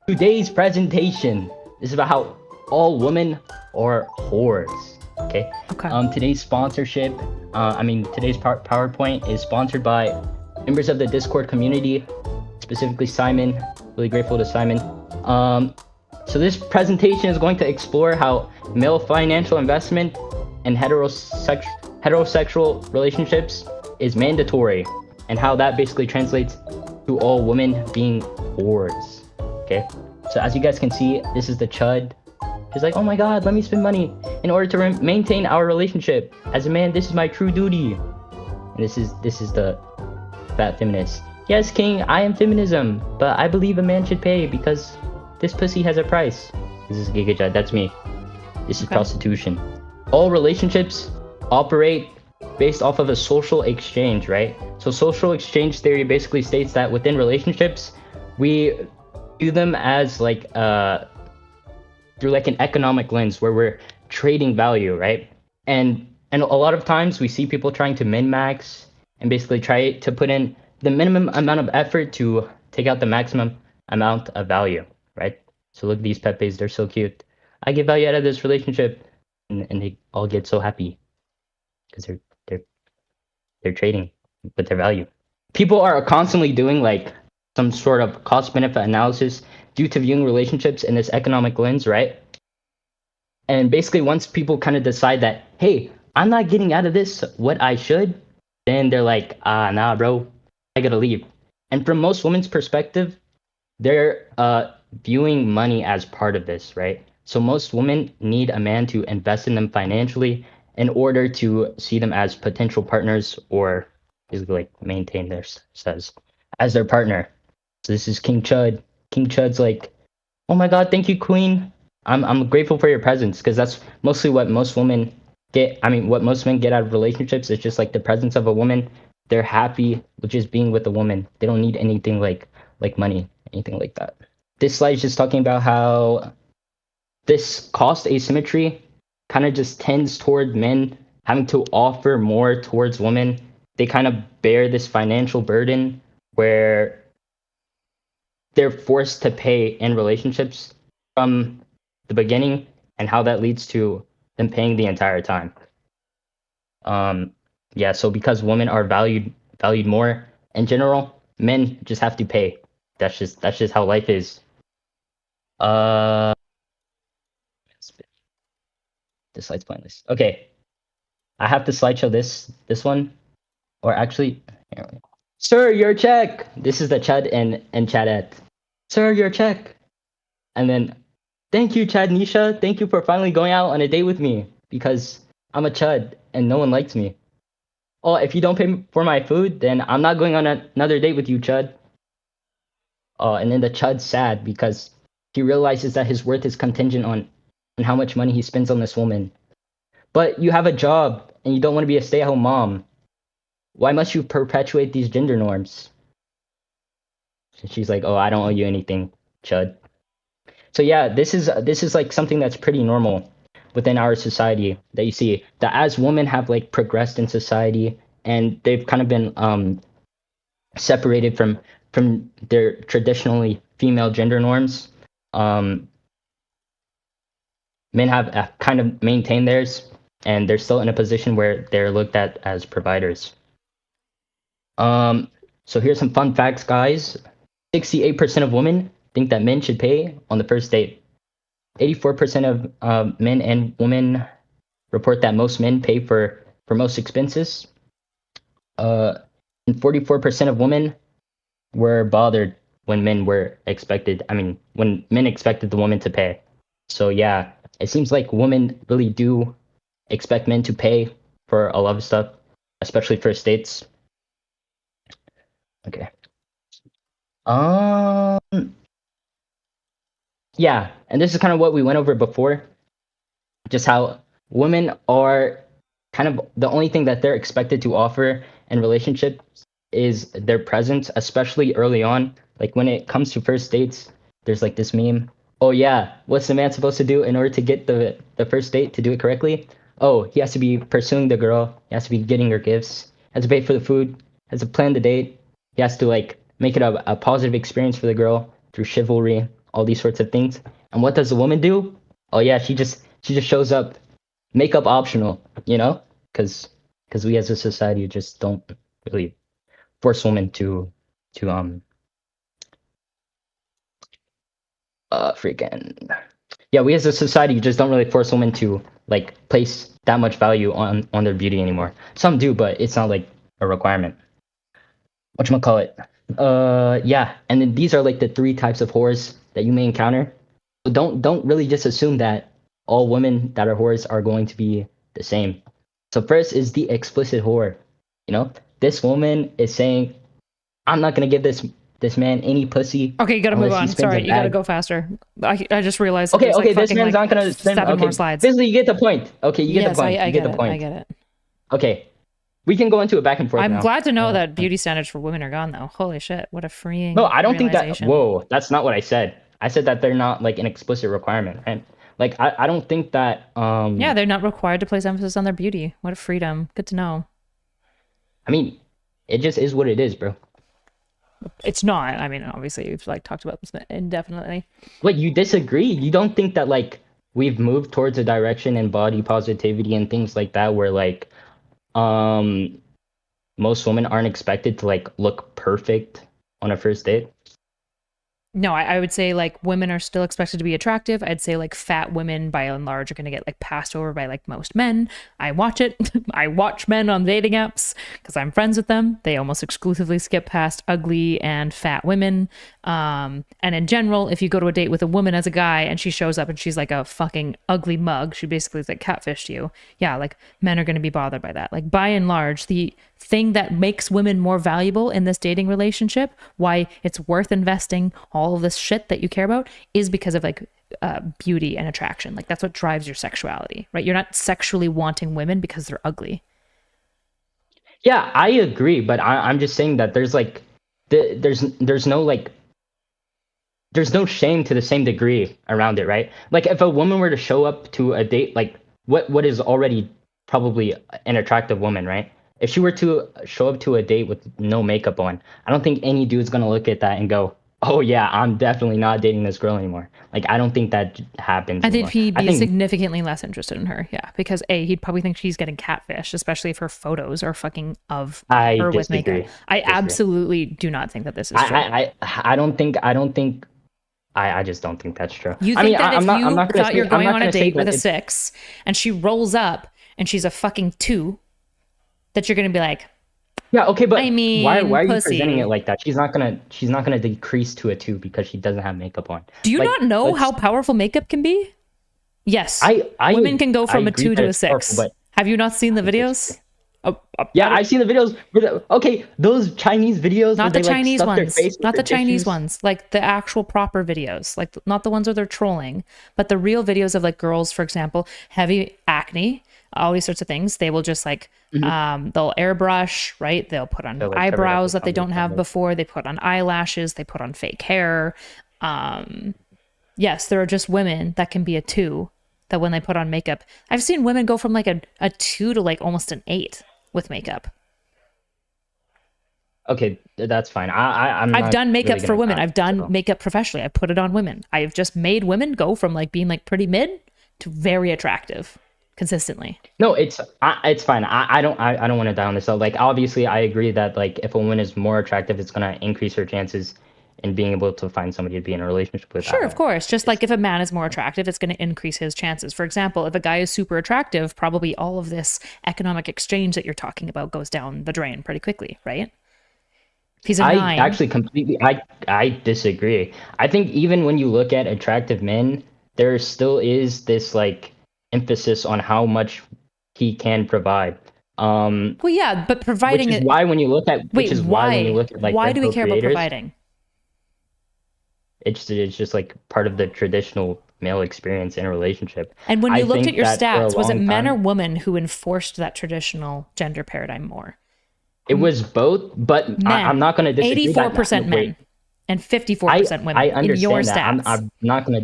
Today's presentation is about how all women are whores. Okay. Okay. Today's sponsorship, today's PowerPoint is sponsored by members of the Discord community, specifically Simon. Really grateful to Simon. So this presentation is going to explore how male financial investment in heterosexual relationships is mandatory, and how that basically translates to all women being whores. Okay, so as you guys can see, this is the chud. She's like, oh my god, let me spend money in order to maintain our relationship. As a man, this is my true duty. And this is the fat feminist. Yes, king, I am feminism, but I believe a man should pay because this pussy has a price. This is Giga Chud, that's me. This is prostitution. All relationships operate based off of a social exchange, right? So social exchange theory basically states that within relationships, we view them as like through like an economic lens where we're trading value, right? And a lot of times we see people trying to min-max and basically try to put in the minimum amount of effort to take out the maximum amount of value, right? So look at these pepes, they're so cute. I get value out of this relationship, and they all get so happy because they're trading with their value. People are constantly doing like some sort of cost benefit analysis due to viewing relationships in this economic lens, right? And basically once people kind of decide that, hey, I'm not getting out of this what I should, then they're like, nah, bro, I gotta leave. And from most women's perspective, they're viewing money as part of this, right? So most women need a man to invest in them financially in order to see them as potential partners, or basically like maintain their says as their partner. So this is King Chud. King Chud's like, oh my god, thank you, Queen. I'm grateful for your presence, because that's mostly what most women get. I mean, what most men get out of relationships is just like the presence of a woman. They're happy with just being with a woman. They don't need anything like money, anything like that. This slide is just talking about how this cost asymmetry kind of just tends toward men having to offer more towards women. They kind of bear this financial burden where they're forced to pay in relationships from the beginning, and how that leads to them paying the entire time. Yeah, so because women are valued more in general, men just have to pay. That's just how life is. This slide's pointless. Okay, I have to slideshow this one, or actually, here we go. Sir, your check. This is the Chad and Chadet. Sir, your check. And then, thank you, Chad Nisha. Thank you for finally going out on a date with me, because I'm a chud and no one likes me. Oh, if you don't pay for my food, then I'm not going on another date with you, chud. Oh, and then the chud's sad because he realizes that his worth is contingent on how much money he spends on this woman. But you have a job and you don't want to be a stay-at-home mom. Why must you perpetuate these gender norms? She's like, oh, I don't owe you anything, chud. So yeah, this is like something that's pretty normal within our society, that you see that as women have like progressed in society and they've kind of been separated from their traditionally female gender norms. Men have kind of maintained theirs, and they're still in a position where they're looked at as providers. So here's some fun facts, guys. 68% of women think that men should pay on the first date. 84% of men and women report that most men pay for most expenses. And 44% of women were bothered when men expected the woman to pay. So yeah, it seems like women really do expect men to pay for a lot of stuff, especially first dates. Okay. Yeah, and this is kind of what we went over before, just how women are kind of the only thing that they're expected to offer in relationships is their presence, especially early on. Like when it comes to first dates, there's like this meme. Oh yeah, what's the man supposed to do in order to get the first date to do it correctly? Oh, he has to be pursuing the girl. He has to be getting her gifts. Has to pay for the food. Has to plan the date. He has to like make it a positive experience for the girl through chivalry, all these sorts of things. And what does a woman do? Oh yeah, she just shows up, makeup optional, you know, because we as a society just don't really force women to freaking yeah, we as a society just don't really force women to like place that much value on their beauty anymore. Some do, but it's not like a requirement. Whatchamacallit? Yeah, and then these are like the 3 types of whores that you may encounter. So don't really just assume that all women that are whores are going to be the same. So first is the explicit whore. You know, this woman is saying, I'm not gonna give this man any pussy. Okay, you gotta move on. Sorry, you gotta go faster. I just realized. Okay, like this man's not gonna spend 7 more slides. Basically, you get the point. Okay, you get the point. I get the point. I get it. Okay, we can go into a back and forth. I'm now. glad to know that beauty standards for women are gone, though. Holy shit, what a freeing. No, I don't think that. Whoa, that's not what I said. I said that they're not like an explicit requirement, right? Like I don't think that. Yeah, they're not required to place emphasis on their beauty. What a freedom. Good to know. I mean, it just is what it is, bro. It's not. I mean, obviously, you've like talked about this indefinitely. What, you disagree? You don't think that like we've moved towards a direction in body positivity and things like that, where like, most women aren't expected to like look perfect on a first date? No, I would say like women are still expected to be attractive. I'd say like fat women by and large are going to get like passed over by like most men. I watch it. I watch men on dating apps because I'm friends with them. They almost exclusively skip past ugly and fat women. And in general, if you go to a date with a woman as a guy and she shows up and she's like a fucking ugly mug, she basically is like catfished you. Yeah, like men are going to be bothered by that. Like by and large, the thing that makes women more valuable in this dating relationship, why it's worth investing all of this shit that you care about, is because of like beauty and attraction. Like that's what drives your sexuality, right? You're not sexually wanting women because they're ugly. Yeah, I agree, but I'm just saying that there's like there's no like there's no shame to the same degree around it, right? Like if a woman were to show up to a date, like what is already probably an attractive woman, right? If she were to show up to a date with no makeup on, I don't think any dude's gonna look at that and go, oh yeah, I'm definitely not dating this girl anymore. Like I don't think that happens. I think he'd be significantly less interested in her. Yeah, because he'd probably think she's getting catfish, especially if her photos are fucking of her with makeup. I absolutely do not think that this is true. I just don't think that's true. You think that if you thought you're going on a date with a 6 and she rolls up and she's a fucking 2, that you're gonna be like, yeah, okay, but I mean, why are you presenting it like that? She's not gonna decrease to a 2 because she doesn't have makeup on. Do you not know how powerful makeup can be? Yes, women can go from a 2 to a 6. Powerful, have you not seen the videos? Yeah, I've seen the videos. Okay, those Chinese videos. Not the Chinese ones. Not the Chinese ones. Like the actual proper videos. Like not the ones where they're trolling, but the real videos of like girls, for example, heavy acne, all these sorts of things. They will just like they'll airbrush, right? They'll put on eyebrows that they don't have before. They put on eyelashes. They put on fake hair. Yes, there are just women that can be a 2. That when they put on makeup, I've seen women go from like a 2 to like almost an 8 with makeup. Okay, that's fine. I've done makeup for women. I've done makeup professionally. I put it on women. I've just made women go from like being like pretty mid to very attractive consistently. No, it's fine. I don't want to die on this. So like obviously I agree that like if a woman is more attractive, it's gonna increase her chances in being able to find somebody to be in a relationship with. Sure, of course. Just like if a man is more attractive, it's going to increase his chances. For example, if a guy is super attractive, probably all of this economic exchange that you're talking about goes down the drain pretty quickly, right? If he's a 9. Actually completely, I disagree. I think even when you look at attractive men, there still is this like emphasis on how much he can provide. Well, yeah, but providing which is why when you look at like why do we care about providing? It's just like part of the traditional male experience in a relationship. And when you looked at your stats, was it men or women who enforced that traditional gender paradigm more? It was both, but I'm not going to disagree. 84% men. and 54% women I in your understand that. stats.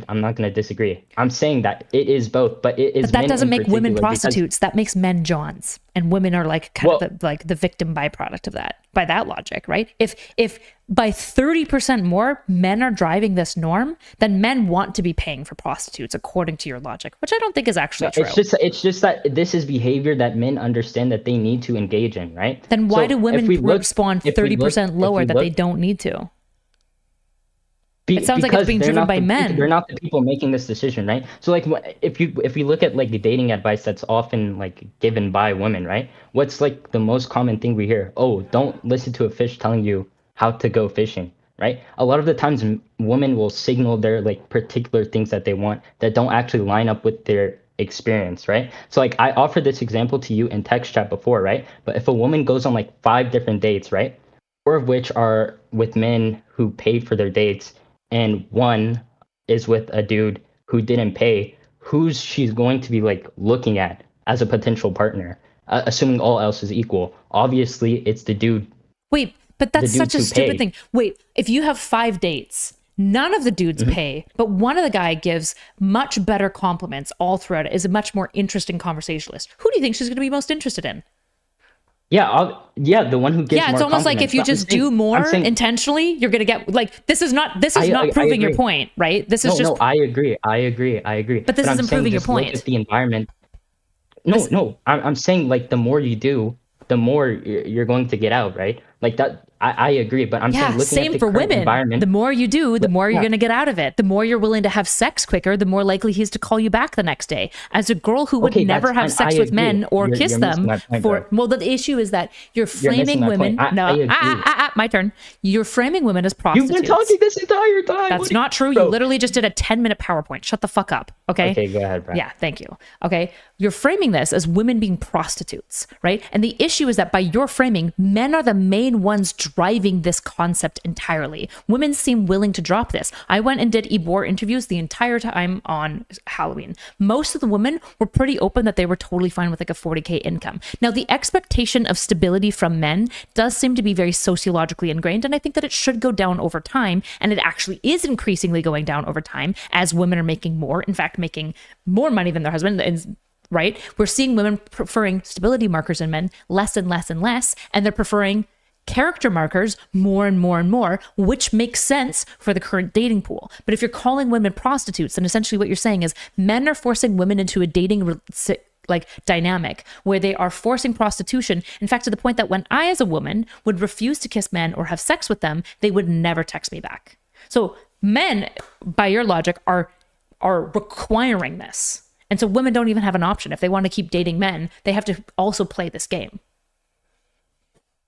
I'm not gonna disagree. I'm saying that it is both, but it is. But that men doesn't in make women particular because- prostitutes. That makes men Johns, and women are like kind of the victim byproduct of that. By that logic, right? If by 30% more men are driving this norm, then men want to be paying for prostitutes, according to your logic, which I don't think is actually true. It's just that this is behavior that men understand that they need to engage in, right? Then why do women respond 30% lower that they don't need to? It sounds like it's being driven by men. They're not the people making this decision, right? So like, if we look at like the dating advice that's often like given by women, right? What's like the most common thing we hear? Oh, don't listen to a fish telling you how to go fishing, right? A lot of the times women will signal their like particular things that they want that don't actually line up with their experience, right? So like I offered this example to you in text chat before, right? But if a woman goes on like 5 different dates, right? 4 of which are with men who paid for their dates, and 1 is with a dude who didn't pay, who's she's going to be like looking at as a potential partner, assuming all else is equal? Obviously, it's the dude. Wait, but that's such a stupid thing. Wait, if you have 5 dates, none of the dudes pay, but one of the guy gives much better compliments all throughout it, is a much more interesting conversationalist. Who do you think she's going to be most interested in? Yeah, the one who gives. Yeah, it's almost like if you just do more intentionally, you're gonna get like this is not proving your point, right? This is just. No, I agree. But this isn't proving your point. Look at the environment. I'm saying like the more you do, the more you're going to get out, right? Like that. I agree, but I'm saying looking at the current environment. The more you do, the more you're going to get out of it. The more you're willing to have sex quicker, the more likely he is to call you back the next day. As a girl who would never have sex with men or kiss them the issue is that you're framing women. My turn. You're framing women as prostitutes. You've been talking this entire time. That's not true. You literally just did a 10-minute PowerPoint. Shut the fuck up. Okay. Okay, go ahead, Brad. Yeah, thank you. Okay. You're framing this as women being prostitutes, right? And the issue is that by your framing, men are the main ones driving this concept entirely. Women seem willing to drop this. I went and did Ebor interviews the entire time on Halloween. Most of the women were pretty open that they were totally fine with like a 40K income. Now, the expectation of stability from men does seem to be very sociologically ingrained, and I think that it should go down over time, and it actually is increasingly going down over time as women are making more, in fact, making more money than their husband. Right? We're seeing women preferring stability markers in men less and less and less, and they're preferring character markers more and more and more, which makes sense for the current dating pool. But if you're calling women prostitutes, then essentially what you're saying is men are forcing women into a dating like dynamic where they are forcing prostitution. In fact, to the point that when I, as a woman, would refuse to kiss men or have sex with them, they would never text me back. So men, by your logic, are requiring this. And so women don't even have an option. If they want to keep dating men, they have to also play this game.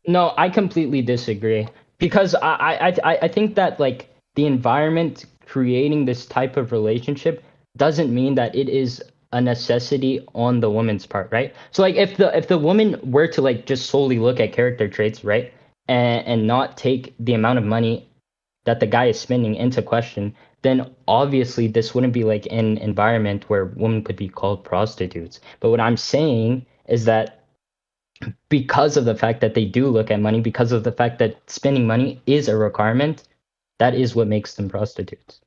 No, I completely disagree, because I think that like the environment creating this type of relationship doesn't mean that it is a necessity on the woman's part, right? So like if the woman were to like just solely look at character traits, right, and not take the amount of money that the guy is spending into question, then obviously this wouldn't be like an environment where women could be called prostitutes. But what I'm saying is that because of the fact that they do look at money, because of the fact that spending money is a requirement, that is what makes them prostitutes.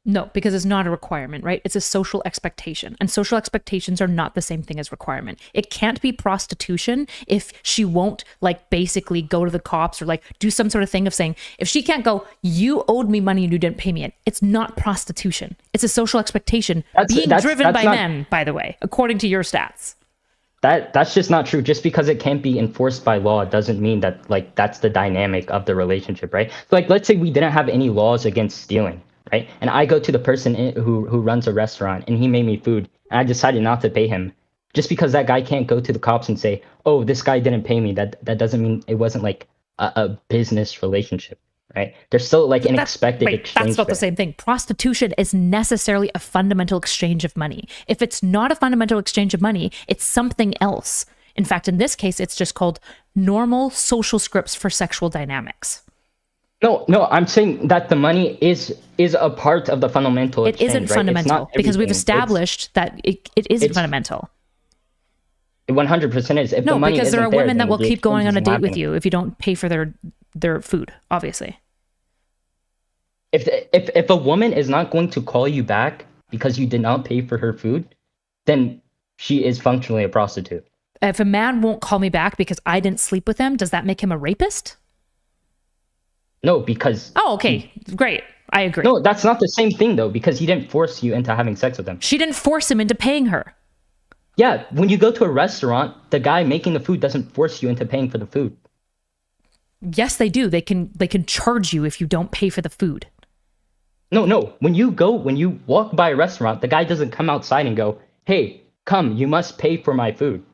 No, because it's not a requirement, right? It's a social expectation. And social expectations are not the same thing as requirement. It can't be prostitution if she won't like basically go to the cops or like do some sort of thing of saying, if she can't go, you owed me money and you didn't pay me it. It's not prostitution. It's a social expectation being driven by men, by the way, according to your stats. That's just not true. Just because it can't be enforced by law doesn't mean that like that's the dynamic of the relationship, right? So, like, let's say we didn't have any laws against stealing, right? And I go to the person who runs a restaurant and he made me food and I decided not to pay him. Just because that guy can't go to the cops and say, oh, this guy didn't pay me, that doesn't mean it wasn't like a business relationship, right? There's still like an expected exchange. That's not the same thing. Prostitution is necessarily a fundamental exchange of money. If it's not a fundamental exchange of money, it's something else. In fact, in this case, it's just called normal social scripts for sexual dynamics. No, I'm saying that the money is a part of the fundamental exchange. It isn't fundamental because we've established that it isn't fundamental. It 100% is. If the money because there are women that will keep going on a date happening with you if you don't pay for their food, obviously. If a woman is not going to call you back because you did not pay for her food, then she is functionally a prostitute. If a man won't call me back because I didn't sleep with him, does that make him a rapist? No, because Oh, okay. Great. I agree. no, that's not the same thing though, because he didn't force you into having sex with him. She didn't force him into paying her. Yeah, when you go to a restaurant, the guy making the food doesn't force you into paying for the food. Yes, they do. They can charge you if you don't pay for the food. No. When you walk by a restaurant, the guy doesn't come outside and go, "Hey, come, you must pay for my food."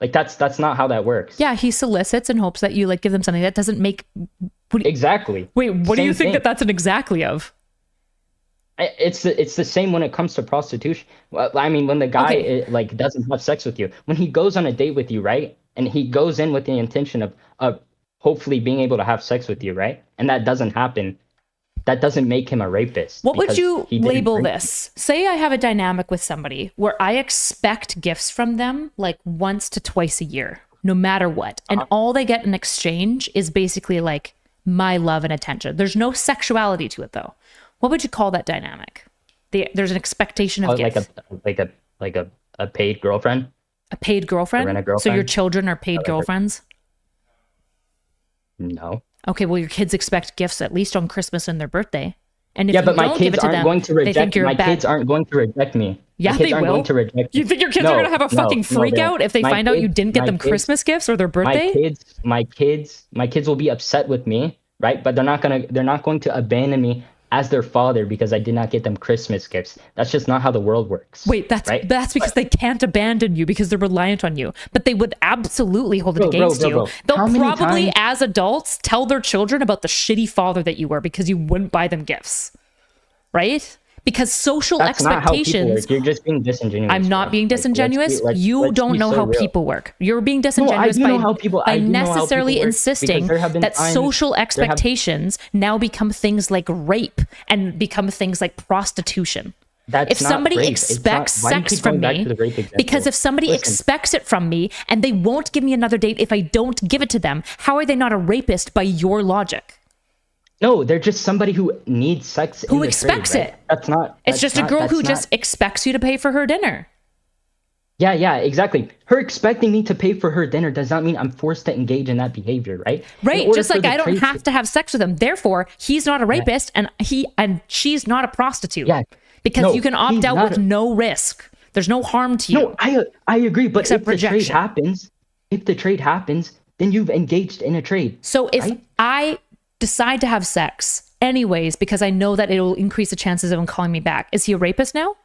Like that's not how that works. Yeah, he solicits and hopes that you like give them something. That doesn't make Exactly. Wait, what do Same you think thing. that's an exactly of? It's the same when it comes to prostitution. Well, I mean, when the guy like doesn't have sex with you, when he goes on a date with you, right? And he goes in with the intention of hopefully being able to have sex with you, right? And that doesn't happen. That doesn't make him a rapist. What would because you he didn't label rape this? Say I have a dynamic with somebody where I expect gifts from them like once to twice a year, no matter what. And all they get in exchange is basically like my love and attention. There's no sexuality to it though. What would you call that dynamic? There's an expectation of you. gifts. Like a paid girlfriend. A paid girlfriend? Rent a So your girlfriend? children are paid girlfriends? No. Okay, well your kids expect gifts at least on Christmas and their birthday. And if Yeah, you but my don't give kids it to aren't them, going to they think reject. you're My a bad. kids aren't going to reject me. Yeah, My kids they aren't will. going to reject me. You think your kids No, are gonna have a no, fucking no, freak they out won't. if they My find out you kids- didn't get my them kids- Christmas gifts or their birthday? my kids will be upset with me, right? But they're not going to abandon me as their father because I did not get them Christmas gifts. That's just not how the world works. Wait, that's because they can't abandon you because they're reliant on you. But they would absolutely hold it against you. Bro. They'll How many probably, times- as adults, tell their children about the shitty father that you were because you wouldn't buy them gifts. Right? Because social That's not how people expectations. work. You're just being disingenuous. I'm not bro. being Like, let's disingenuous. be- let's- You let's don't be know so how real. people work. You're being disingenuous do know how people- by I do know how people necessarily work, insisting because there have been that times- social expectations now become things like rape and become things like prostitution. That's If not somebody rape. It's expects not- why do you sex keep going from back me, to the rape example? because if somebody Listen. expects it from me and they won't give me another date if I don't give it to them, how are they not a rapist by your logic? No, they're just somebody who needs sex. Who in the expects trade, right? it? That's not. It's just a girl who just not. expects you to pay for her dinner. Yeah, exactly. Her expecting me to pay for her dinner does not mean I'm forced to engage in that behavior, right? In Right, order just for like the I don't trade have to have sex with him. Therefore, he's not a rapist and she's not a prostitute. Yeah. Because No, you can opt he's out not with no risk. There's no harm to you. No, I agree, but Except if the trade rejection. happens, then you've engaged in a trade. So if right? I decide to have sex anyways because I know that it'll increase the chances of him calling me back, is he a rapist now?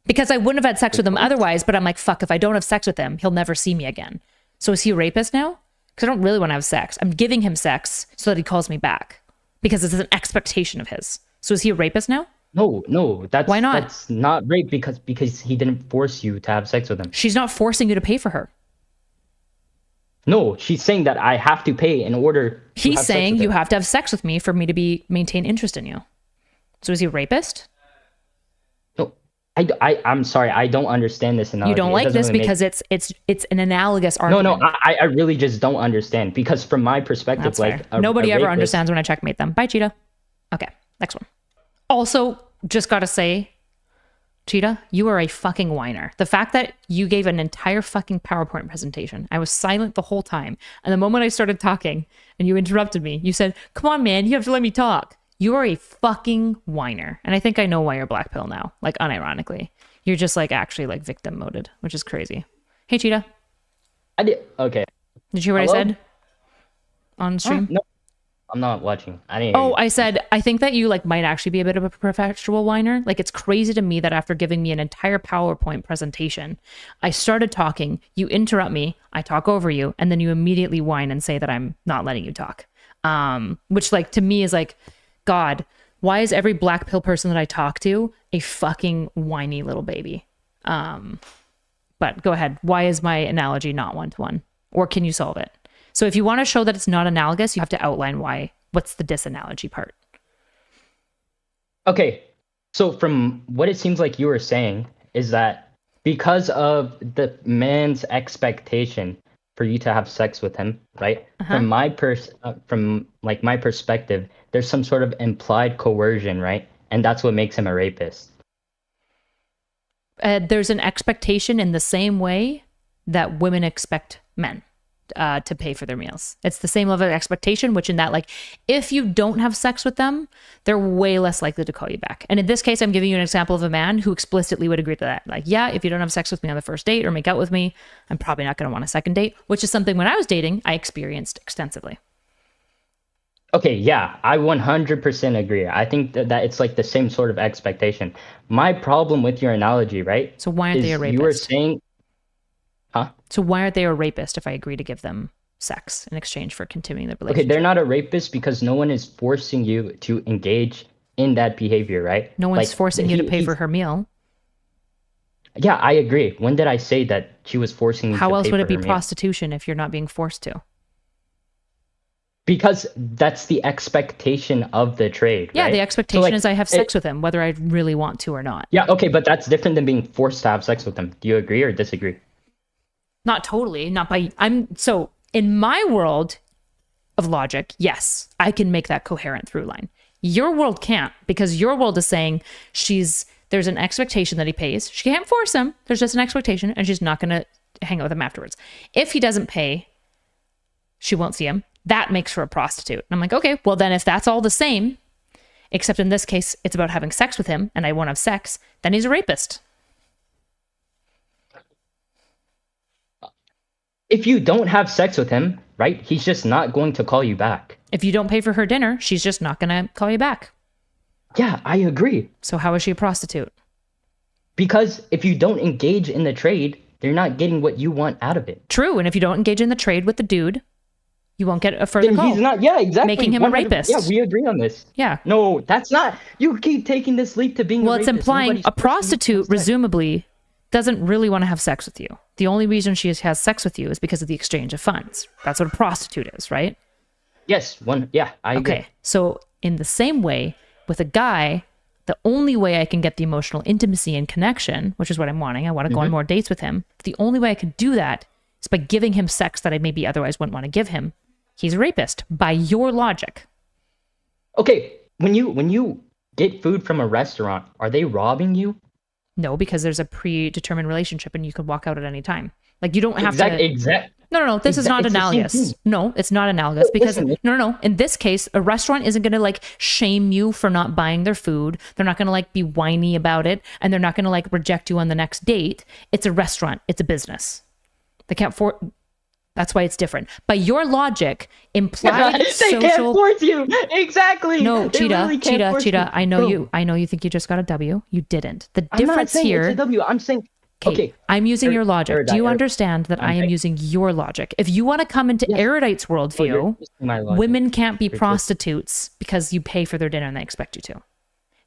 Because I wouldn't have had sex with him otherwise, but I'm like, fuck, if I don't have sex with him, he'll never see me again. So is he a rapist now? Because I don't really want to have sex. I'm giving him sex so that he calls me back because it's an expectation of his. So is he a rapist now? No, that's Why not? That's not rape because he didn't force you to have sex with him. She's not forcing you to pay for her. No, she's saying that I have to pay in order. To He's have sex saying with you her. have to have sex with me for me to maintain interest in you. So is he a rapist? No, I'm sorry, I don't understand this analogy. You don't It like doesn't this really because it's an analogous No, argument. I really just don't understand because from my perspective, That's like fair. Nobody a ever rapist- understands when I checkmate them. Bye, Cheetah. Okay, next one. Also, just gotta say, Cheetah, you are a fucking whiner. The fact that you gave an entire fucking PowerPoint presentation, I was silent the whole time. And the moment I started talking and you interrupted me, you said, "Come on, man, you have to let me talk." You are a fucking whiner. And I think I know why you're Blackpill now. Like, unironically. You're just like actually like victim moded, which is crazy. Hey, Cheetah. I did okay. Did you hear what Hello? I said on stream? No, I'm not watching. I didn't. Hear Oh, you. I said, I think that you like might actually be a bit of a perpetual whiner. Like it's crazy to me that after giving me an entire PowerPoint presentation, I started talking, you interrupt me, I talk over you, and then you immediately whine and say that I'm not letting you talk. Which like to me is like, God, why is every black pill person that I talk to a fucking whiny little baby? But go ahead. Why is my analogy not one-to-one? Or can you solve it? So if you want to show that it's not analogous, you have to outline why. What's the disanalogy part? Okay, so from what it seems like you were saying is that because of the man's expectation for you to have sex with him, right? Uh-huh. From like my perspective, there's some sort of implied coercion, right? And that's what makes him a rapist. There's an expectation in the same way that women expect men to pay for their meals. It's the same level of expectation, which in that, like, if you don't have sex with them, they're way less likely to call you back. And in this case, I'm giving you an example of a man who explicitly would agree to that. Like, yeah, if you don't have sex with me on the first date or make out with me, I'm probably not going to want a second date, which is something when I was dating, I experienced extensively. Okay, yeah, I 100% agree. I think that it's like the same sort of expectation. My problem with your analogy, right? So why aren't they a rapist? You were saying, huh? So why aren't they a rapist if I agree to give them sex in exchange for continuing the relationship? Okay, they're not a rapist because no one is forcing you to engage in that behavior, right? No one's Like, forcing you to pay for her meal. Yeah, I agree. When did I say that she was forcing you How to else pay would for it be her meal? prostitution if you're not being forced to? Because that's the expectation of the trade, Yeah, right? the expectation like, is I have sex with him, whether I really want to or not. Yeah, okay, but that's different than being forced to have sex with them. Do you agree or disagree? Not totally, not by so in my world of logic, yes, I can make that coherent through line. Your world can't, because your world is saying there's an expectation that he pays. She can't force him. There's just an expectation, and she's not going to hang out with him afterwards. If he doesn't pay, she won't see him. That makes her a prostitute. And I'm like, okay, well then if that's all the same, except in this case, it's about having sex with him and I won't have sex, then he's a rapist. If you don't have sex with him, right, he's just not going to call you back. If you don't pay for her dinner, she's just not going to call you back. Yeah, I agree. So how is she a prostitute? Because if you don't engage in the trade, they're not getting what you want out of it. True, and if you don't engage in the trade with the dude, you won't get a further call. He's not, yeah, exactly. Making him a rapist. Yeah, we agree on this. Yeah. No, that's not, you keep taking this leap to being a rapist. Well, it's implying Nobody's a prostitute, presumably, doesn't really want to have sex with you. The only reason she has sex with you is because of the exchange of funds. That's what a prostitute is, right? Yes, I agree. Okay, so in the same way, with a guy, the only way I can get the emotional intimacy and connection, which is what I'm wanting, I want to go on more dates with him. The only way I can do that is by giving him sex that I maybe otherwise wouldn't want to give him. He's a rapist, by your logic. Okay, when you get food from a restaurant, are they robbing you? No, because there's a predetermined relationship and you can walk out at any time. Like, you don't have to... No, this is not analogous. No, it's not analogous because no. In this case, a restaurant isn't going to like shame you for not buying their food. They're not going to like be whiny about it, and they're not going to like reject you on the next date. It's a restaurant. It's a business. They can't That's why it's different. By your logic, implied they social... can't force you. Exactly. No, They really can't Cheetah. force I know you. I know you think you just got a W. You didn't. The I'm not difference saying here... it's a W. I'm saying... Okay. I'm using your logic. Do you understand that I am saying- using your logic? If you want to come into ERUDITE's worldview, women can't be prostitutes because you pay for their dinner and they expect you to.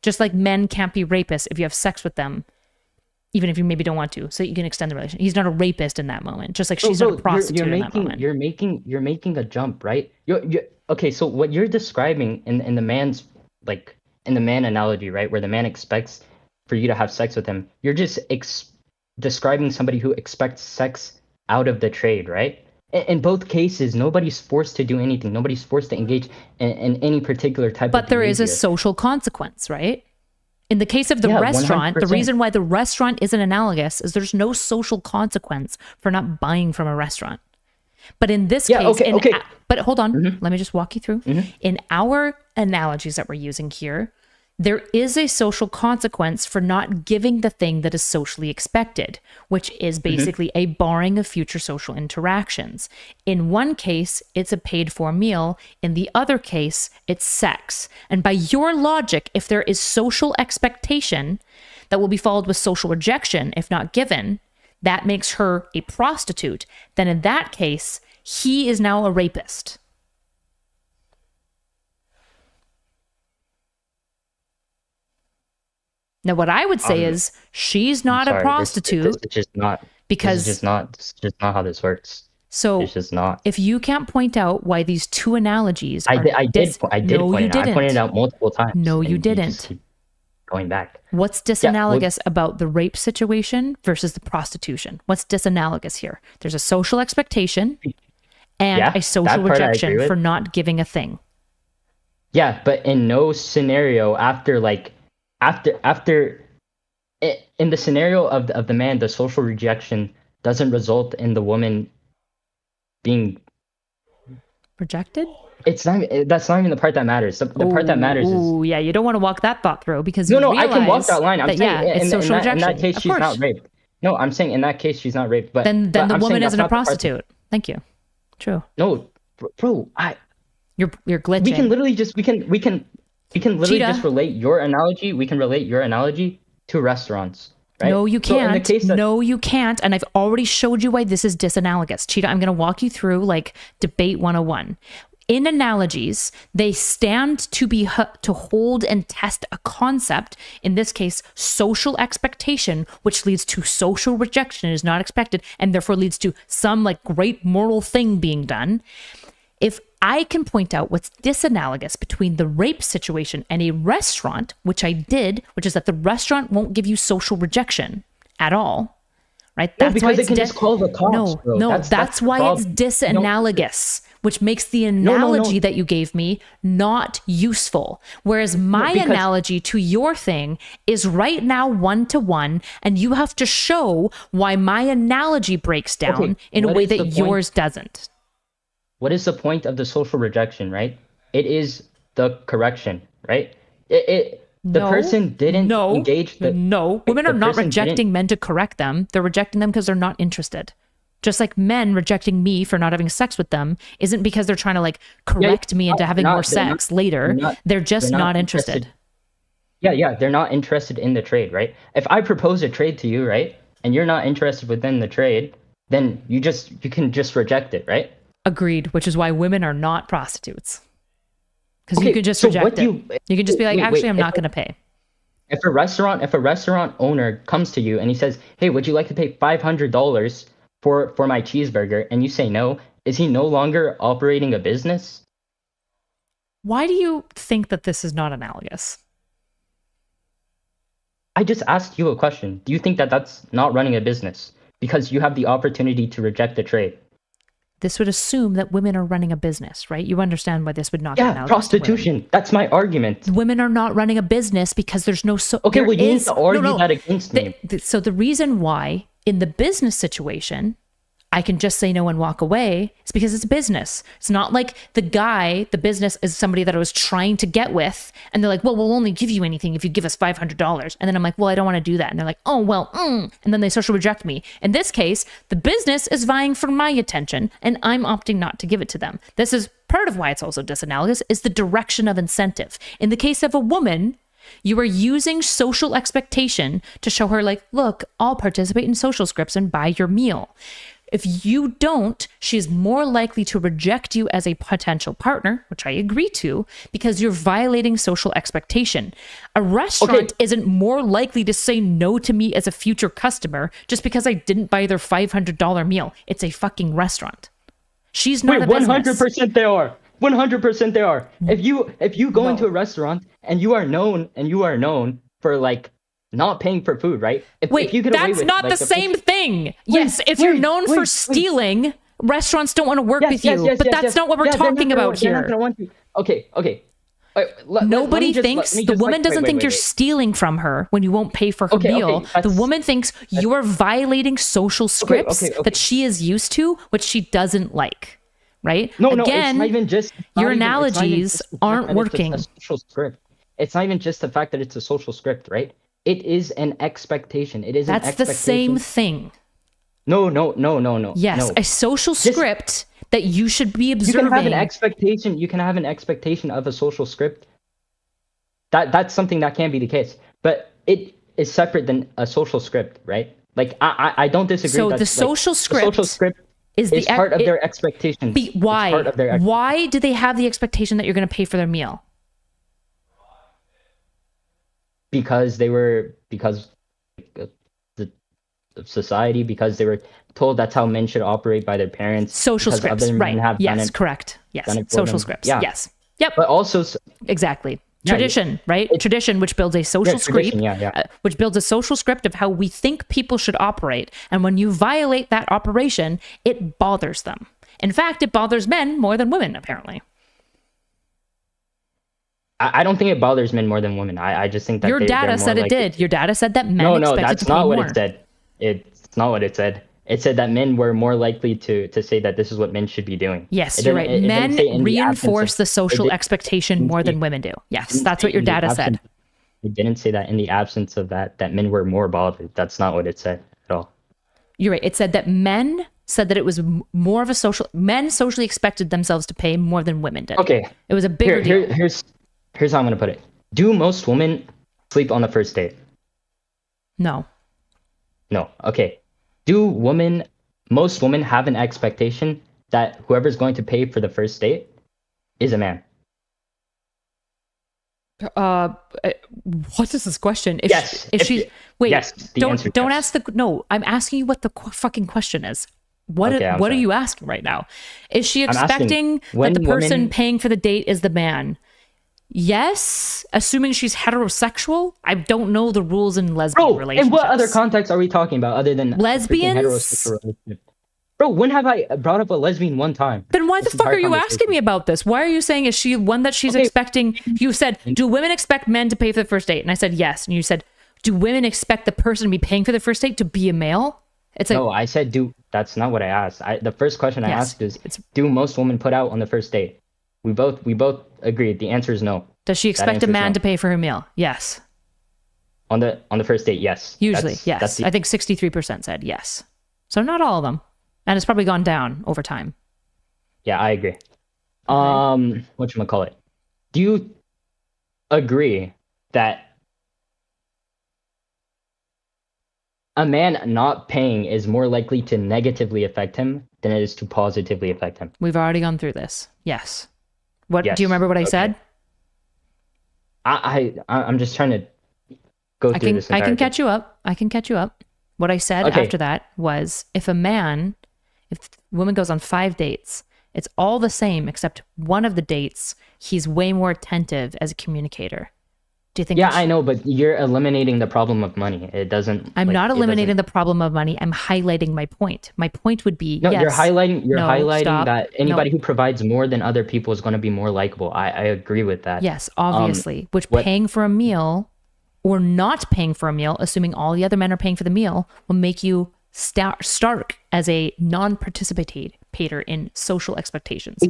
Just like men can't be rapists if you have sex with them, even if you maybe don't want to, so you can extend the relationship. He's not a rapist in that moment, just like she's not a prostitute in that moment. You're making a jump, right? Okay, so what you're describing in the man's, like, in the man analogy, right, where the man expects for you to have sex with him, you're just describing somebody who expects sex out of the trade, right? In both cases, nobody's forced to do anything. Nobody's forced to engage in any particular type of behavior. But there is a social consequence, right? In the case of the restaurant, 100%. the reason why the restaurant isn't analogous is there's no social consequence for not buying from a restaurant. But in this case, but hold on, let me just walk you through. In our analogies that we're using here, there is a social consequence for not giving the thing that is socially expected, which is basically a barring of future social interactions. In one case, it's a paid for meal. In the other case, it's sex. And by your logic, if there is social expectation that will be followed with social rejection, if not given, that makes her a prostitute. Then in that case, he is now a rapist. Now, what I would say is she's not a prostitute. This is just not. Because it's just not how this works. So it's just not. If you can't point out why these two analogies, I did. No, you didn't. I pointed it out multiple times. No, you didn't. going back. What's disanalogous about the rape situation versus the prostitution? What's disanalogous here? There's a social expectation and a social rejection for not giving a thing. Yeah, but in no scenario in the scenario of the man, the social rejection doesn't result in the woman being rejected. That's not even the part that matters. The part that matters is... Oh, yeah, you don't want to walk that thought through because No, I can walk that line. I'm saying it's social rejection. In that case, she's not raped. No, I'm saying in that case, she's not raped. But then the woman isn't a prostitute. Thank you. True. No, bro, you're glitching. We can literally just just relate your analogy. We can relate your analogy to restaurants. Right? No, you can't. No, you can't. And I've already showed you why this is disanalogous. Cheetah, I'm going to walk you through like debate 101. In analogies, they stand to hold and test a concept, in this case, social expectation, which leads to social rejection is not expected, and therefore leads to some like great moral thing being done. If I can point out what's disanalogous between the rape situation and a restaurant, which I did, which is that the restaurant won't give you social rejection at all, right? That's why it's just call the cops, bro. That's why it's disanalogous, which makes the analogy that you gave me not useful. Whereas my analogy to your thing is right now 1-to-1, and you have to show why my analogy breaks down in a way that yours doesn't. What is the point of the social rejection, right? It is the correction, right? The person didn't engage the... No, women are not rejecting men to correct them. They're rejecting them because they're not interested. Just like men rejecting me for not having sex with them isn't because they're trying to like correct me into having more sex later. They're just not interested. Yeah, they're not interested in the trade, right? If I propose a trade to you, right, and you're not interested within the trade, then you can just reject it, right? Agreed, which is why women are not prostitutes. Because you can just reject it. You can just be like, actually, I'm not going to pay. If a restaurant owner comes to you and he says, hey, would you like to pay $500 for my cheeseburger? And you say no, is he no longer operating a business? Why do you think that this is not analogous? I just asked you a question. Do you think that that's not running a business? Because you have the opportunity to reject the trade. This would assume that women are running a business, right? You understand why this would not be analogous. Yeah, prostitution. That's my argument. Women are not running a business because there's no... Okay, well, you need to argue that against me. So the reason why, in the business situation, I can just say no and walk away is because it's a business. It's not like the business is somebody that I was trying to get with, and they're like, well, we'll only give you anything if you give us $500. And then I'm like, well, I don't want to do that. And they're like, oh, well, and then they social reject me. In this case, the business is vying for my attention, and I'm opting not to give it to them. This is part of why it's also disanalogous, is the direction of incentive. In the case of a woman, you are using social expectation to show her like, look, I'll participate in social scripts and buy your meal. If you don't, she's more likely to reject you as a potential partner, which I agree to, because you're violating social expectation. A restaurant isn't more likely to say no to me as a future customer just because I didn't buy their $500 meal. It's a fucking restaurant. She's not a business. 100% they are. 100% they are. If you go into a restaurant and you are known for like not paying for food, right? If you get away with, not like, the same thing. Yes, if you're known for stealing, restaurants don't want to work with you. But that's not what we're talking about here. Okay. Nobody thinks the woman doesn't think you're stealing from her when you won't pay for her meal. The woman thinks you are violating social scripts that she is used to, which she doesn't like. Right? No, again, it's not even just your analogies aren't working. It's not even just the fact that it's a social script, right? It is an expectation. It is an expectation. That's the same thing. No. Yes, a social script that you should be observing. You can have an expectation of a social script. That's something that can be the case, but it is separate than a social script, right? Like I don't disagree. So the social script is part of their expectation. Why? Why do they have the expectation that you're going to pay for their meal? Because of society, because they were told that's how men should operate by their parents. Social scripts, right? Yes, correct. Yes, social scripts. Yeah. Yes. Yep. But also, exactly. Yeah, tradition, right? Tradition, which builds a social script, yeah. which builds a social script of how we think people should operate. And when you violate that operation, it bothers them. In fact, it bothers men more than women, apparently. I don't think it bothers men more than women. I just think that your data said it did. Your data said that men expected to pay more. No, that's not what it said. It's not what it said. It said that men were more likely to say that this is what men should be doing. Yes, you're right. Men reinforce the social expectation more than women do. Yes, that's what your data said. It didn't say that in the absence of that men were more bothered. That's not what it said at all. You're right. It said that men said that it was more of a men socially expected themselves to pay more than women did. Okay. It was a bigger deal. Here's how I'm going to put it. Do most women sleep on the first date? No. No. Okay. Do most women have an expectation that whoever's going to pay for the first date is a man? What is this question? Yes. Don't ask no, I'm asking you what the fucking question is. What are you asking right now? Is she expecting that the person paying for the date is the man? Yes, assuming she's heterosexual. I don't know the rules in lesbian relationships. And what other context are we talking about other than lesbians? Heterosexual relationship? Bro, when have I brought up a lesbian one time? Then why the fuck are you asking me about this? Why are you saying is she one that she's expecting? You said, do women expect men to pay for the first date? And I said yes. And you said, do women expect the person to be paying for the first date to be a male? It's like, no, I said do. That's not what I asked. The first question I asked is, do most women put out on the first date? We both agreed. The answer is no. Does she expect a man to pay for her meal? Yes. On the first date, yes. Usually, yes. I think 63% said yes. So not all of them. And it's probably gone down over time. Yeah, I agree. Whatchamacallit? Do you agree that a man not paying is more likely to negatively affect him than it is to positively affect him? We've already gone through this. Yes. What do you remember what I said? I'm just trying to go through this. I can catch you up. What I said after that was if a woman goes on 5 dates, it's all the same except one of the dates he's way more attentive as a communicator. Do you think? Yeah, I know, but you're eliminating the problem of money. It doesn't. I'm not eliminating the problem of money. I'm highlighting my point. My point would be no. Yes, you're highlighting that anybody who provides more than other people is going to be more likable. I agree with that. Yes, obviously. Paying for a meal or not paying for a meal, assuming all the other men are paying for the meal, will make you stark as a non-participator in social expectations.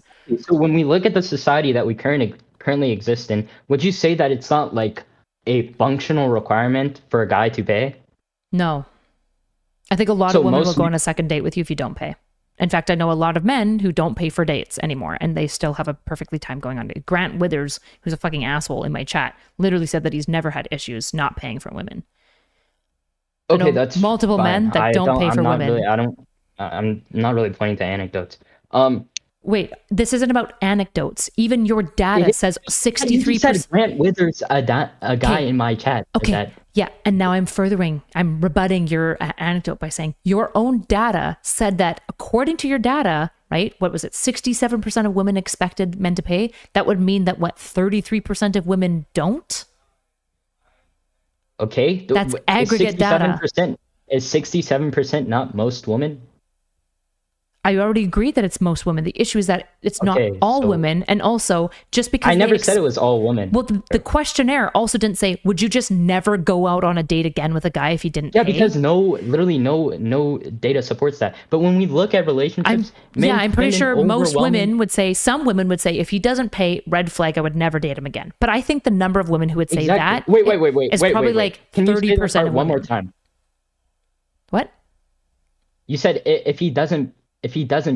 So when we look at the society that we currently exist in, would you say that it's not like a functional requirement for a guy to pay? No. I think a lot of women will go on a second date with you if you don't pay. In fact, I know a lot of men who don't pay for dates anymore, and they still have a perfectly timed going on. Grant Withers, who's a fucking asshole in my chat, literally said that he's never had issues not paying for women. Okay, that's multiple fine. men that don't pay for women. I'm not really pointing to anecdotes. Wait, this isn't about anecdotes. Even your data says 63%. You said Grant Withers, a guy in my chat. Okay, yeah, and now I'm rebutting your anecdote by saying your own data said that according to your data, right, what was it, 67% of women expected men to pay? That would mean that, 33% of women don't? Okay. That's aggregate data. Is 67% not most women? I already agreed that it's most women. The issue is that it's not all women. And also, just because I never said it was all women. Well, the questionnaire also didn't say, would you just never go out on a date again with a guy if he didn't pay? Yeah, because literally no data supports that. But when we look at relationships, I'm pretty sure most women would say, some women would say, if he doesn't pay, red flag, I would never date him again. But I think the number of women who would say that is probably like 30% of women. One more time. What? You said if he doesn't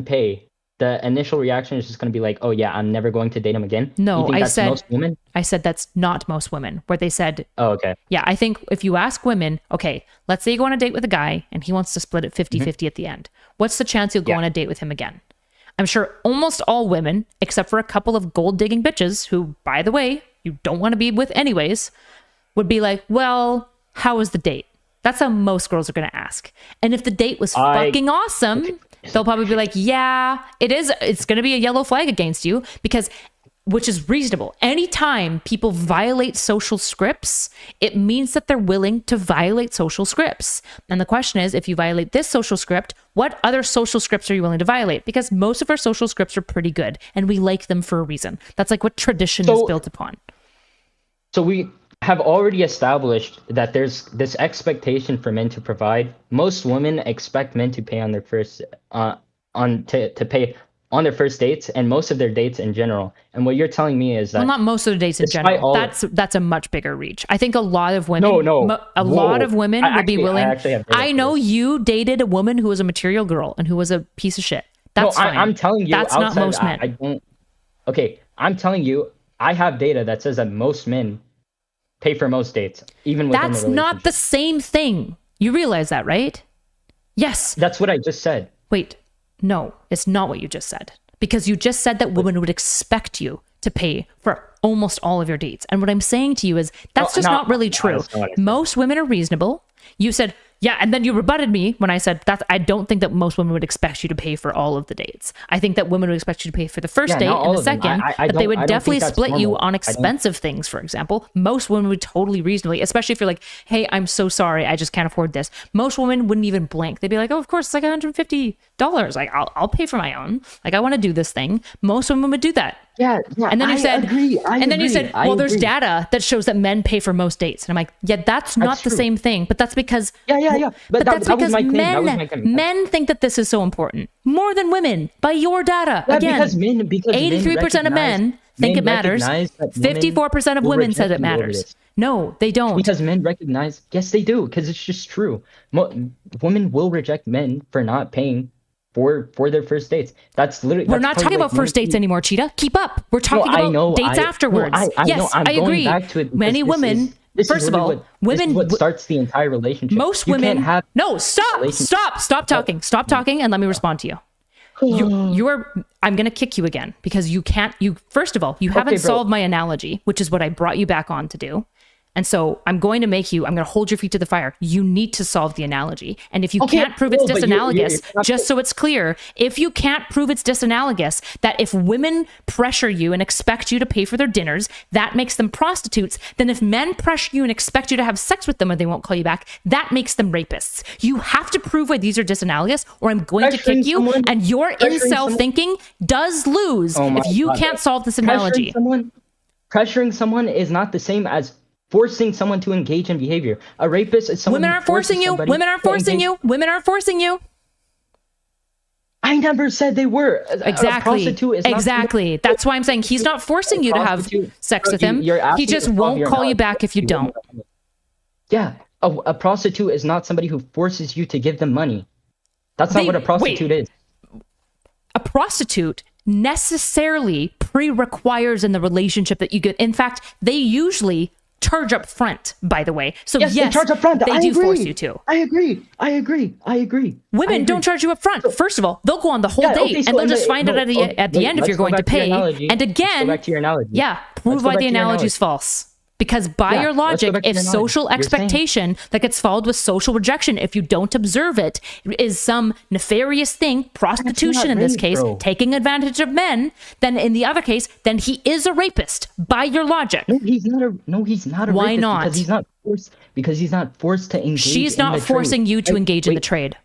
pay, the initial reaction is just going to be like, oh yeah, I'm never going to date him again. No, I said most women. I said that's not most women. Where they said, oh, okay. Yeah, I think if you ask women, okay, let's say you go on a date with a guy and he wants to split it 50-50 at the end. What's the chance you'll go on a date with him again? I'm sure almost all women, except for a couple of gold digging bitches who, by the way, you don't want to be with anyways, would be like, well, how was the date? That's how most girls are going to ask. And if the date was fucking awesome, they'll probably be like, yeah, it is. It's going to be a yellow flag against you because which is reasonable. Anytime people violate social scripts, it means that they're willing to violate social scripts. And the question is, if you violate this social script, what other social scripts are you willing to violate? Because most of our social scripts are pretty good and we like them for a reason. That's like what tradition is built upon. So we have already established that there's this expectation for men to provide. Most women expect men to pay on their first to pay on their first dates and most of their dates in general. And what you're telling me is that, well, not most of the dates in general. That's a much bigger reach. I think a lot of women, lot of women would be willing. I know you dated a woman who was a material girl and who was a piece of shit. That's fine. I'm telling you, that's not most men. I don't. Okay, I'm telling you, I have data that says that most men pay for most dates, even within that's not the same thing. You realize that, right? Yes. That's what I just said. Wait. No, it's not what you just said. Because you just said that women would expect you to pay for almost all of your dates. And what I'm saying to you is that's not really true. Most women are reasonable. You said, yeah, and then you rebutted me when I said that I don't think that most women would expect you to pay for all of the dates. I think that women would expect you to pay for the first date and the second, but they would definitely split you on expensive things, for example. Most women would totally reasonably, especially if you're like, hey, I'm so sorry, I just can't afford this. Most women wouldn't even blink. They'd be like, oh, of course, it's like $150. Like, I'll pay for my own. Like, I want to do this thing. Most women would do that. Yeah, and then you said, agree. Then you said, well, there's data that shows that men pay for most dates. And I'm like, yeah, that's not the same thing. But that's because But that's because men think that this is so important more than women by your data. Yeah, again, because 83% of men think it matters. 54% of women said it matters. No, they don't. Because men recognize, yes, they do, because it's just true. Women will reject men for not paying for their first dates. That's literally. We're not talking about first dates anymore, Cheetah. Keep up. We're talking about dates afterwards. Yes, I agree. Many women. First of all, women. What starts the entire relationship. Most women. No, stop talking. Stop talking, and let me respond to you. You are. I'm gonna kick you again because you can't. First of all, you haven't solved my analogy, which is what I brought you back on to do. And so I'm going to hold your feet to the fire. You need to solve the analogy. And if you can't prove it's disanalogous, just so it's clear, if you can't prove it's disanalogous, that if women pressure you and expect you to pay for their dinners, that makes them prostitutes, then if men pressure you and expect you to have sex with them and they won't call you back, that makes them rapists. You have to prove why these are disanalogous or I'm going to kick you. And your incel thinking does lose if you can't solve this analogy. Pressuring someone is not the same as forcing someone to engage in behavior. A rapist is someone. Women aren't forcing you. Women aren't forcing you. Women aren't forcing you. I never said they were. Exactly. Exactly. That's why I'm saying he's not forcing you to have sex with him. He just won't call you back if you don't. Yeah. A prostitute is not somebody who forces you to give them money. That's not what a prostitute is. A prostitute necessarily pre-requires in the relationship that you get. In fact, they usually charge up front, by the way. So yes, they charge up front. They do force you to. I agree. Women don't charge you up front. First of all, they'll go on the whole date and they'll just find out at the end if you're going to pay. And again, prove why the analogy is false. Because by your logic, if social expectation that gets followed with social rejection, if you don't observe it, is some nefarious thing, prostitution in this case, taking advantage of men, then in the other case, then he is a rapist by your logic. No, he's not a rapist. Why not? Because he's not forced to engage. She's not forcing you to engage in the trade.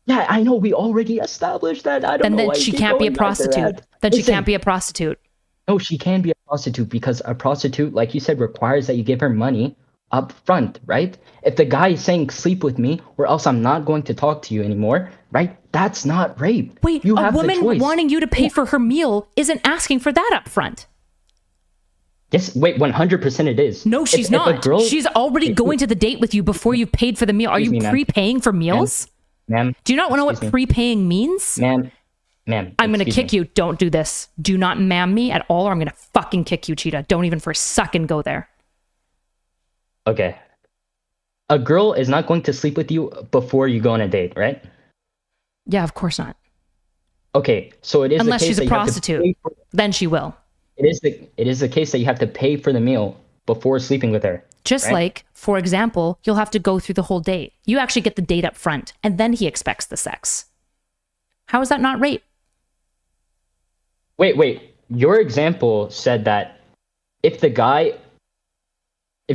Yeah, I know. We already established that. I don't know. Then she can't be a prostitute. Then she can't be a prostitute. No, she can be a prostitute because a prostitute, like you said, requires that you give her money up front, right? If the guy is saying sleep with me or else I'm not going to talk to you anymore, right? That's not rape. Wait, a woman wanting you to pay for her meal isn't asking for that up front. Yes, wait, 100% it is. No, she's not. She's already going to the date with you before you've paid for the meal. Are you prepaying for meals? Ma'am. Do you not know what prepaying means? Ma'am, I'm going to kick you. Don't do this. Do not ma'am me at all or I'm going to fucking kick you, Cheetah. Don't even for a second go there. Okay. A girl is not going to sleep with you before you go on a date, right? Yeah, of course not. Okay, so it is unless she's a prostitute, then she will. It is the case that you have to pay for the meal before sleeping with her. Just like, for example, you'll have to go through the whole date. You actually get the date up front and then he expects the sex. How is that not rape? Wait. your example said that if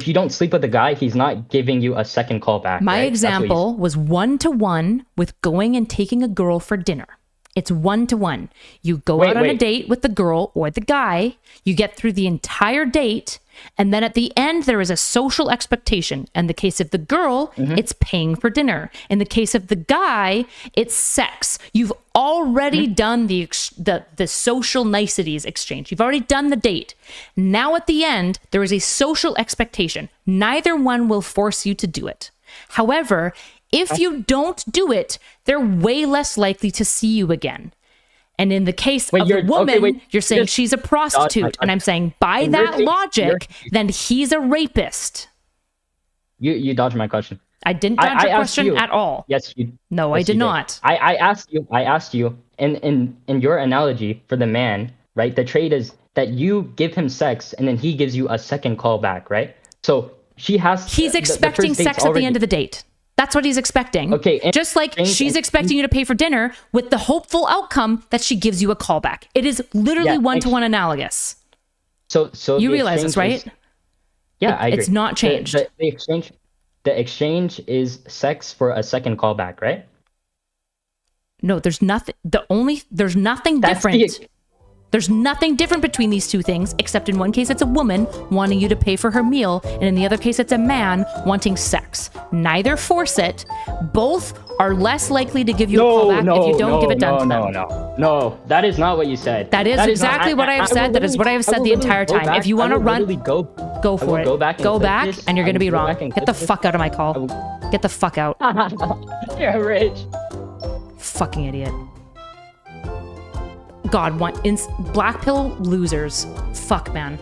you don't sleep with the guy, he's not giving you a second call back. My right? example was 1-to-1 with going and taking a girl for dinner. It's 1-to-1. You go out on a date with the girl or the guy, you get through the entire date, and then at the end, there is a social expectation. In the case of the girl, it's paying for dinner. In the case of the guy, it's sex. You've already done the social niceties exchange. You've already done the date. Now at the end, there is a social expectation. Neither one will force you to do it. However, if you don't do it, they're way less likely to see you again. And in the case of the woman, you're saying she's a prostitute. And I'm saying, by that logic, then he's a rapist. You dodged my question. I didn't dodge your question at all. Yes, you. No, yes, I did not. I asked you, in your analogy for the man, right? The trade is that you give him sex and then he gives you a second call back, right? So he's expecting sex at the end of the date. That's what he's expecting. Okay. Just like she's expecting you to pay for dinner with the hopeful outcome that she gives you a call back. It is literally 1-to-1 analogous. So you realize this, right? I agree. It's not changed. The exchange is sex for a second callback, right? No, there's nothing. There's nothing different. There's nothing different between these two things, except in one case it's a woman wanting you to pay for her meal, and in the other case it's a man wanting sex. Neither force it. Both are less likely to give you a call back if you don't give it done to them. No, that is not what you said. That is exactly what I have said. That is what I have said the entire time. If you want to run, go for it. Go back, and you're going to be wrong. Get the fuck out of my call. Get the fuck out. You're rich. Fucking idiot. God, Blackpill losers. Fuck, man.